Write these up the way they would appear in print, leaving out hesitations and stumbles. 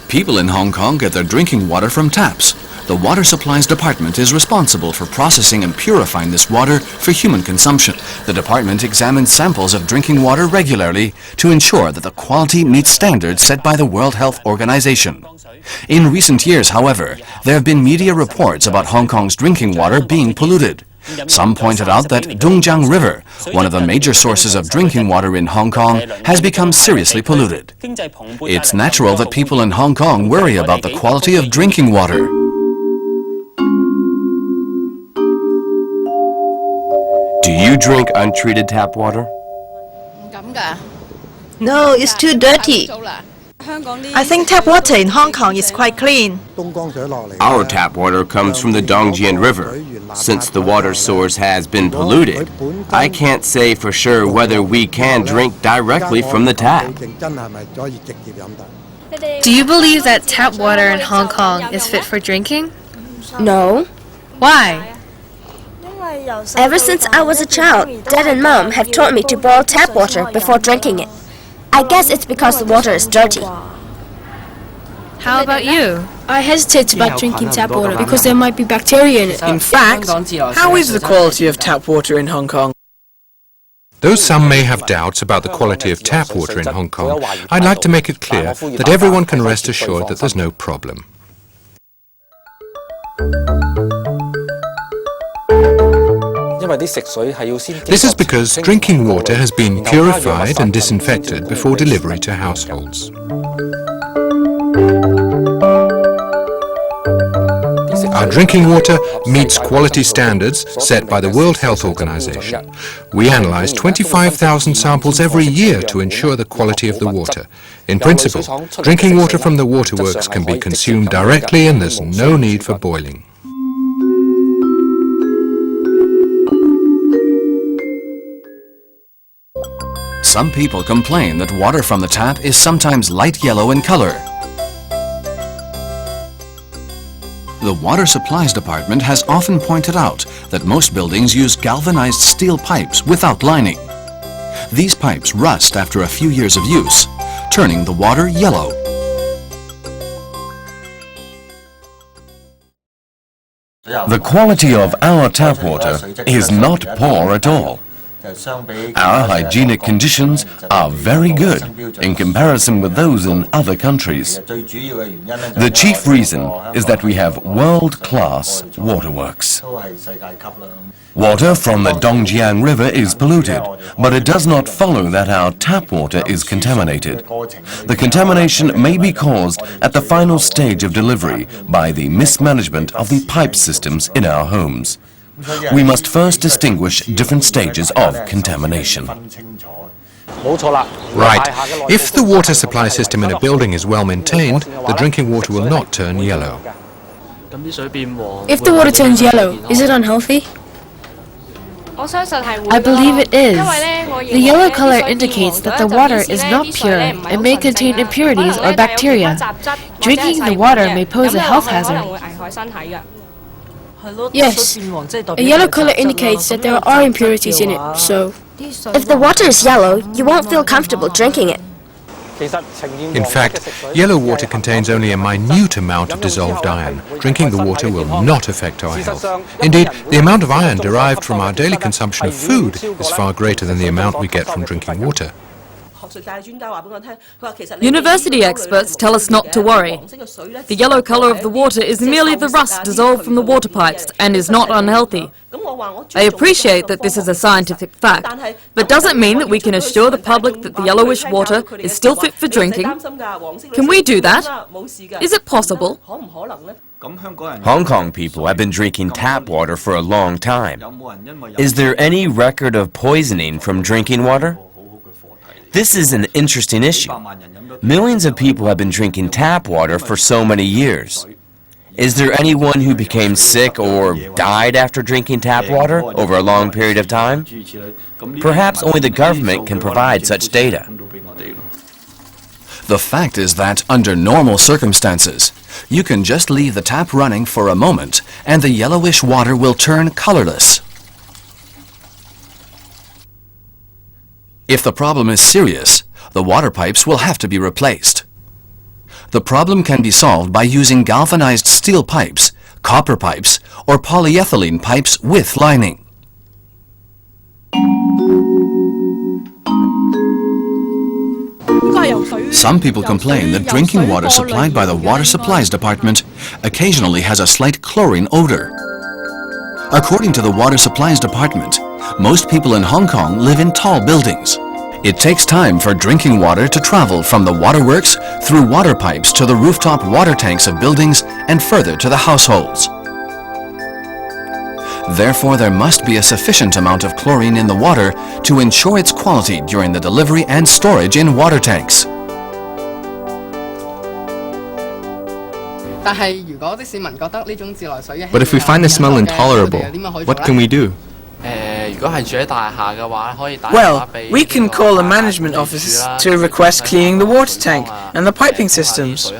People in Hong Kong get their drinking water from taps. The Water Supplies Department is responsible for processing and purifying this water for human consumption. The department examines samples of drinking water regularly to ensure that the quality meets standards set by the World Health Organization. In recent years, however, there have been media reports about Hong Kong's drinking water being polluted. Some pointed out that Dongjiang River, one of the major sources of drinking water in Hong Kong, has become seriously polluted. It's natural that people in Hong Kong worry about the quality of drinking water. Do you drink untreated tap water? No, it's too dirty. I think tap water in Hong Kong is quite clean. Our tap water comes from the Dongjiang River. Since the water source has been polluted, I can't say for sure whether we can drink directly from the tap. Do you believe that tap water in Hong Kong is fit for drinking? No. Why? Ever since I was a child, Dad and Mom have taught me to boil tap water before drinking it. I guess it's because the water is dirty. How about you? I hesitate about drinking tap water because there might be bacteria in it. In fact, how is the quality of tap water in Hong Kong? Though some may have doubts about the quality of tap water in Hong Kong, I'd like to make it clear that everyone can rest assured that there's no problem. This is because drinking water has been purified and disinfected before delivery to households. Our drinking water meets quality standards set by the World Health Organization. We analyze 25,000 samples every year to ensure the quality of the water. In principle, drinking water from the waterworks can be consumed directly and there's no need for boiling. Some people complain that water from the tap is sometimes light yellow in color. The Water Supplies Department has often pointed out that most buildings use galvanized steel pipes without lining. These pipes rust after a few years of use, turning the water yellow. The quality of our tap water is not poor at all. Our hygienic conditions are very good in comparison with those in other countries. The chief reason is that we have world-class waterworks. Water from the Dongjiang River is polluted, but it does not follow that our tap water is contaminated. The contamination may be caused at the final stage of delivery by the mismanagement of the pipe systems in our homes. We must first distinguish different stages of contamination. Right. If the water supply system in a building is well maintained, the drinking water will not turn yellow. If the water turns yellow, is it unhealthy? I believe it is. The yellow color indicates that the water is not pure and may contain impurities or bacteria. Drinking the water may pose a health hazard. Yes. A yellow color indicates that there are impurities in it, so... If the water is yellow, you won't feel comfortable drinking it. In fact, yellow water contains only a minute amount of dissolved iron. Drinking the water will not affect our health. Indeed, the amount of iron derived from our daily consumption of food is far greater than the amount we get from drinking water. University experts tell us not to worry. The yellow color of the water is merely the rust dissolved from the water pipes and is not unhealthy. I appreciate that this is a scientific fact, but does it mean that we can assure the public that the yellowish water is still fit for drinking? Can we do that? Is it possible? Hong Kong people have been drinking tap water for a long time. Is there any record of poisoning from drinking water? This is an interesting issue. Millions of people have been drinking tap water for so many years. Is there anyone who became sick or died after drinking tap water over a long period of time? Perhaps only the government can provide such data. The fact is that, under normal circumstances, you can just leave the tap running for a moment and the yellowish water will turn colorless. If the problem is serious, the water pipes will have to be replaced. The problem can be solved by using galvanized steel pipes, copper pipes, or polyethylene pipes with lining. Some people complain that drinking water supplied by the Water Supplies Department occasionally has a slight chlorine odor. According to the Water Supplies Department, most people in Hong Kong live in tall buildings. It takes time for drinking water to travel from the waterworks through water pipes to the rooftop water tanks of buildings and further to the households. Therefore, there must be a sufficient amount of chlorine in the water to ensure its quality during the delivery and storage in water tanks. But if we find the smell intolerable, what can we do? Well, we can call the management office to request cleaning the water tank and the piping systems.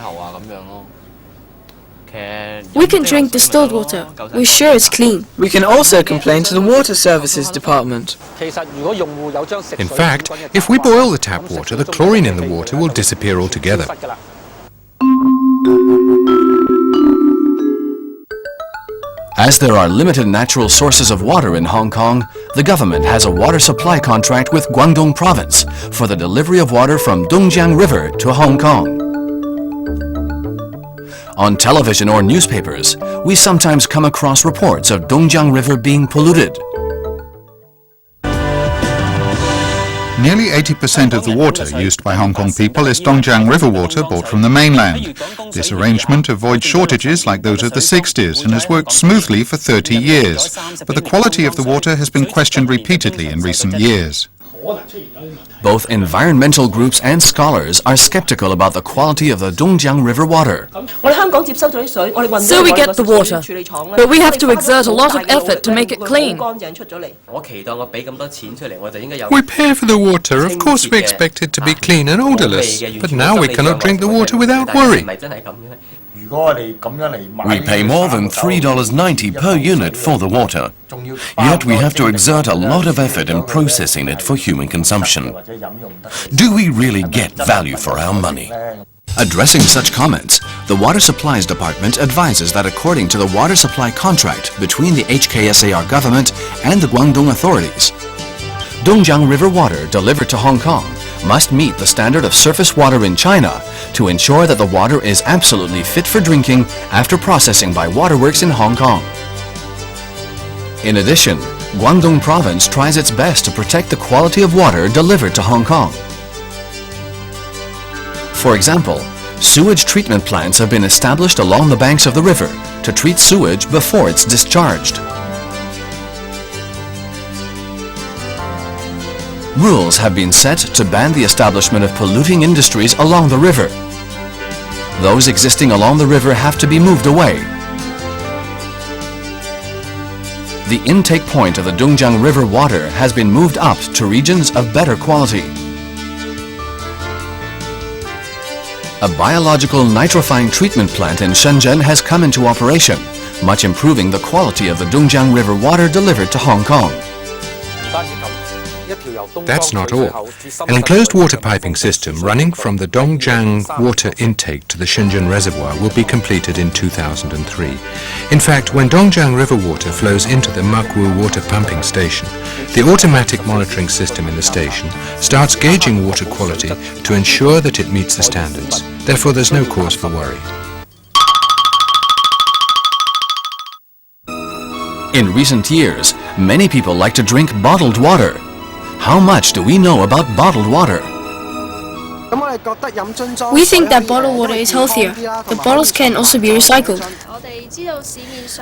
We can drink distilled water. We're sure it's clean. We can also complain to the Water Services Department. In fact, if we boil the tap water, the chlorine in the water will disappear altogether. As there are limited natural sources of water in Hong Kong, the government has a water supply contract with Guangdong Province for the delivery of water from Dongjiang River to Hong Kong. On television or newspapers, we sometimes come across reports of Dongjiang River being polluted. Nearly 80% of the water used by Hong Kong people is Dongjiang River water bought from the mainland. This arrangement avoids shortages like those of the 60s and has worked smoothly for 30 years. But the quality of the water has been questioned repeatedly in recent years. Both environmental groups and scholars are skeptical about the quality of the Dongjiang River water. So we get the water, but we have to exert a lot of effort to make it clean. We pay for the water, of course we expect it to be clean and odorless, but now we cannot drink the water without worry. We pay more than $3.90 per unit for the water, yet we have to exert a lot of effort in processing it for human consumption. Do we really get value for our money? Addressing such comments, the Water Supplies Department advises that according to the water supply contract between the HKSAR government and the Guangdong authorities, Dongjiang River water delivered to Hong Kong must meet the standard of surface water in China to ensure that the water is absolutely fit for drinking after processing by waterworks in Hong Kong. In addition, Guangdong Province tries its best to protect the quality of water delivered to Hong Kong. For example, sewage treatment plants have been established along the banks of the river to treat sewage before it's discharged. Rules have been set to ban the establishment of polluting industries along the river. Those existing along the river have to be moved away. The intake point of the Dongjiang River water has been moved up to regions of better quality. A biological nitrifying treatment plant in Shenzhen has come into operation, much improving the quality of the Dongjiang River water delivered to Hong Kong. That's not all. An enclosed water piping system running from the Dongjiang water intake to the Shenzhen reservoir will be completed in 2003. In fact, when Dongjiang River water flows into the Makwu water pumping station, the automatic monitoring system in the station starts gauging water quality to ensure that it meets the standards. Therefore, there's no cause for worry. In recent years, many people like to drink bottled water. How much do we know about bottled water? We think that bottled water is healthier. The bottles can also be recycled.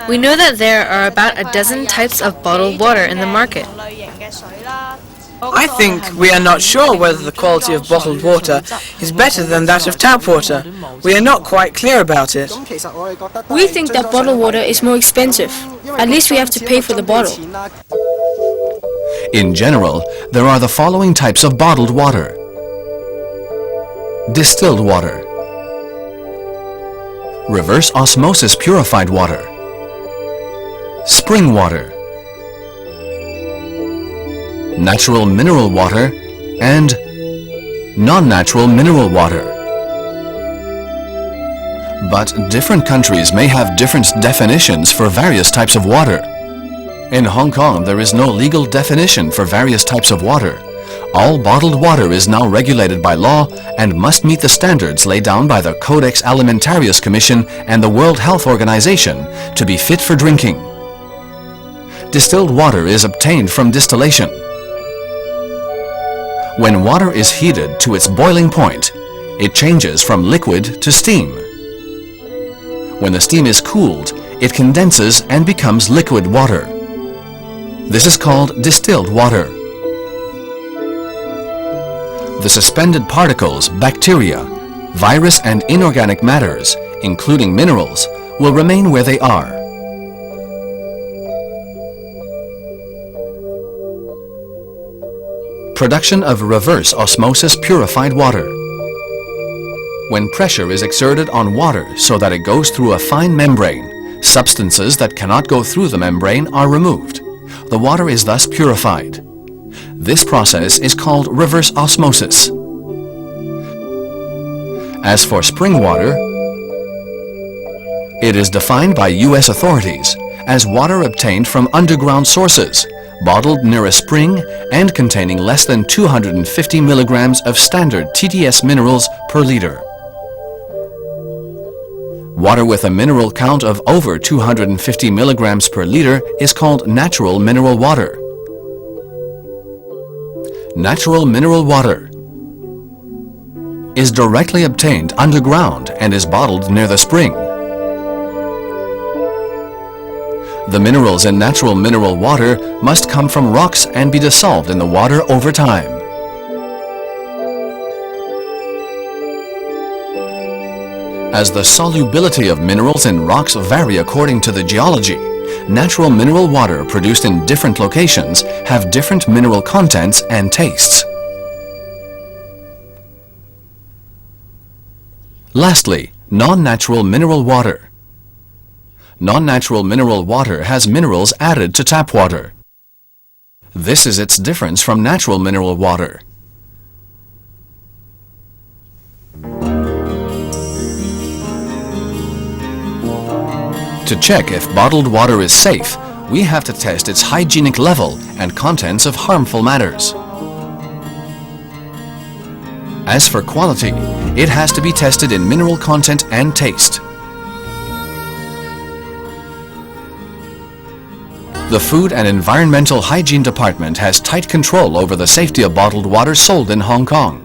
We know that there are about a dozen types of bottled water in the market. I think we are not sure whether the quality of bottled water is better than that of tap water. We are not quite clear about it. We think that bottled water is more expensive. At least we have to pay for the bottle. In general, there are the following types of bottled water. Distilled water. Reverse osmosis purified water. Spring water. Natural mineral water and non-natural mineral water. But different countries may have different definitions for various types of water. In Hong Kong, there is no legal definition for various types of water. All bottled water is now regulated by law and must meet the standards laid down by the Codex Alimentarius Commission and the World Health Organization to be fit for drinking. Distilled water is obtained from distillation. When water is heated to its boiling point, it changes from liquid to steam. When the steam is cooled, it condenses and becomes liquid water. This is called distilled water. The suspended particles, bacteria, virus and inorganic matters, including minerals, will remain where they are. Production of reverse osmosis purified water. When pressure is exerted on water so that it goes through a fine membrane, substances that cannot go through the membrane are removed. The water is thus purified. This process is called reverse osmosis. As for spring water, it is defined by U.S. authorities as water obtained from underground sources, bottled near a spring and containing less than 250 milligrams of standard TDS minerals per liter. Water with a mineral count of over 250 milligrams per liter is called natural mineral water. Natural mineral water is directly obtained underground and is bottled near the spring. The minerals in natural mineral water must come from rocks and be dissolved in the water over time. As the solubility of minerals in rocks vary according to the geology, natural mineral water produced in different locations have different mineral contents and tastes. Lastly, non-natural mineral water. Non-natural mineral water has minerals added to tap water. This is its difference from natural mineral water. To check if bottled water is safe, we have to test its hygienic level and contents of harmful matters. As for quality, it has to be tested in mineral content and taste. The Food and Environmental Hygiene Department has tight control over the safety of bottled water sold in Hong Kong.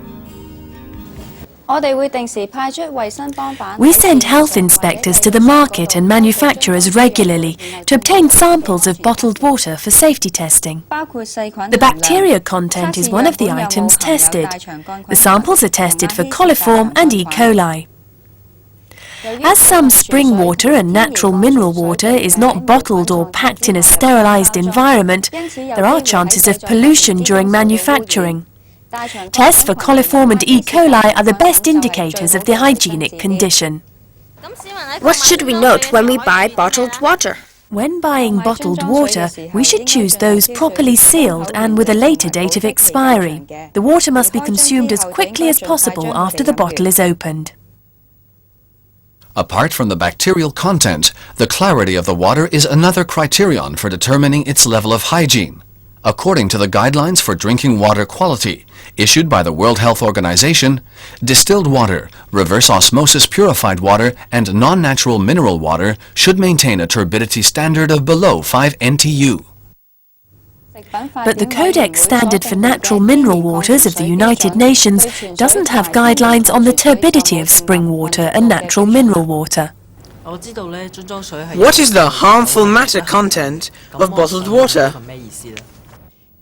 We send health inspectors to the market and manufacturers regularly to obtain samples of bottled water for safety testing. The bacteria content is one of the items tested. The samples are tested for coliform and E. coli. As some spring water and natural mineral water is not bottled or packed in a sterilized environment, there are chances of pollution during manufacturing. Tests for coliform and E. coli are the best indicators of the hygienic condition. What should we note when we buy bottled water? When buying bottled water, we should choose those properly sealed and with a later date of expiry. The water must be consumed as quickly as possible after the bottle is opened. Apart from the bacterial content, the clarity of the water is another criterion for determining its level of hygiene. According to the Guidelines for Drinking Water Quality, issued by the World Health Organization, distilled water, reverse osmosis purified water, and non-natural mineral water should maintain a turbidity standard of below 5 NTU. But the Codex Standard for Natural Mineral Waters of the United Nations doesn't have guidelines on the turbidity of spring water and natural mineral water. What is the harmful matter content of bottled water?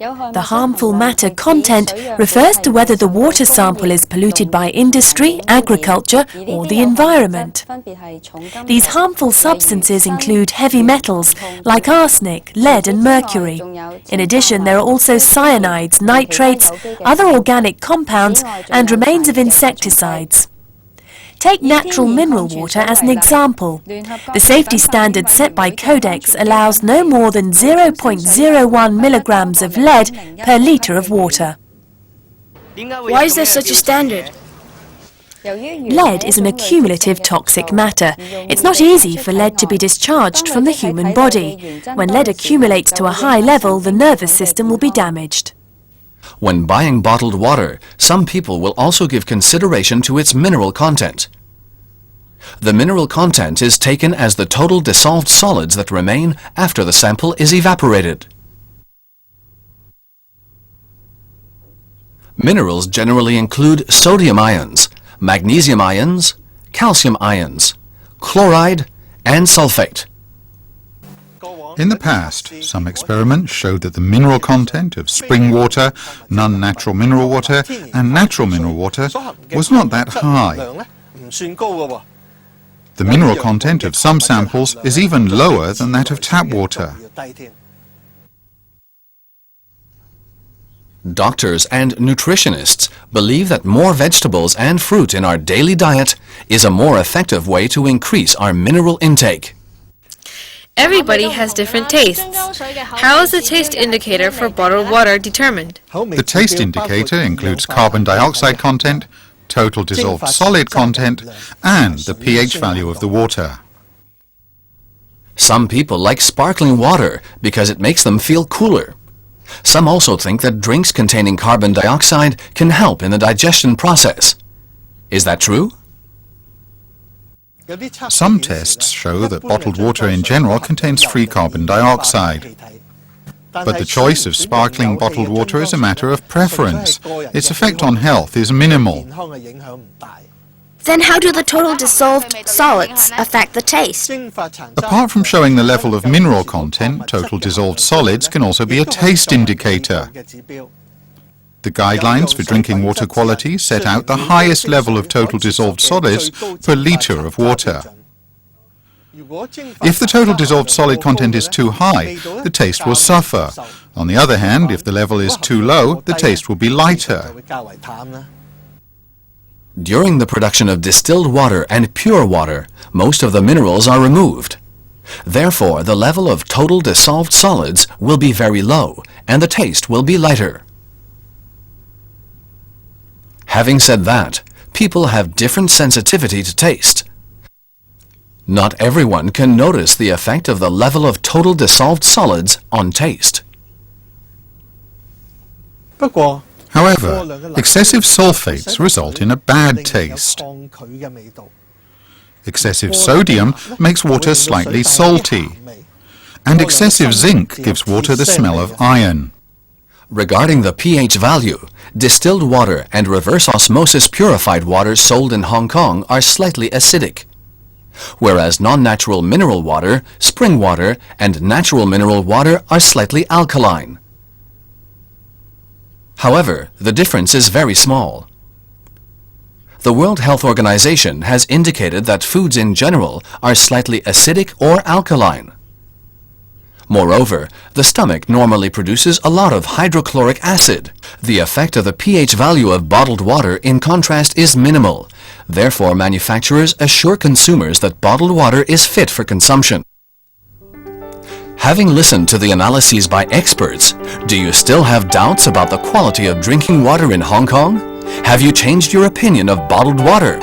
The harmful matter content refers to whether the water sample is polluted by industry, agriculture, or the environment. These harmful substances include heavy metals like arsenic, lead and mercury. In addition, there are also cyanides, nitrates, other organic compounds, and remains of insecticides. Take natural mineral water as an example. The safety standard set by Codex allows no more than 0.01 milligrams of lead per litre of water. Why is there such a standard? Lead is an accumulative toxic matter. It's not easy for lead to be discharged from the human body. When lead accumulates to a high level, the nervous system will be damaged. When buying bottled water, some people will also give consideration to its mineral content. The mineral content is taken as the total dissolved solids that remain after the sample is evaporated. Minerals generally include sodium ions, magnesium ions, calcium ions, chloride, and sulfate. In the past, some experiments showed that the mineral content of spring water, non-natural mineral water, and natural mineral water was not that high. The mineral content of some samples is even lower than that of tap water. Doctors and nutritionists believe that more vegetables and fruit in our daily diet is a more effective way to increase our mineral intake. Everybody has different tastes. How is the taste indicator for bottled water determined? The taste indicator includes carbon dioxide content, total dissolved solid content, and the pH value of the water. Some people like sparkling water because it makes them feel cooler. Some also think that drinks containing carbon dioxide can help in the digestion process. Is that true? Some tests show that bottled water in general contains free carbon dioxide. But the choice of sparkling bottled water is a matter of preference. Its effect on health is minimal. Then how do the total dissolved solids affect the taste? Apart from showing the level of mineral content, total dissolved solids can also be a taste indicator. The guidelines for drinking water quality set out the highest level of total dissolved solids per litre of water. If the total dissolved solid content is too high, the taste will suffer. On the other hand, if the level is too low, the taste will be lighter. During the production of distilled water and pure water, most of the minerals are removed. Therefore, the level of total dissolved solids will be very low, and the taste will be lighter. Having said that, people have different sensitivity to taste. Not everyone can notice the effect of the level of total dissolved solids on taste. However, excessive sulfates result in a bad taste. Excessive sodium makes water slightly salty, and excessive zinc gives water the smell of iron. Regarding the pH value, distilled water and reverse osmosis purified water sold in Hong Kong are slightly acidic, whereas non-natural mineral water, spring water, and natural mineral water are slightly alkaline. However, the difference is very small. The World Health Organization has indicated that foods in general are slightly acidic or alkaline. Moreover, the stomach normally produces a lot of hydrochloric acid. The effect of the pH value of bottled water, in contrast, is minimal. Therefore, manufacturers assure consumers that bottled water is fit for consumption. Having listened to the analyses by experts, do you still have doubts about the quality of drinking water in Hong Kong? Have you changed your opinion of bottled water?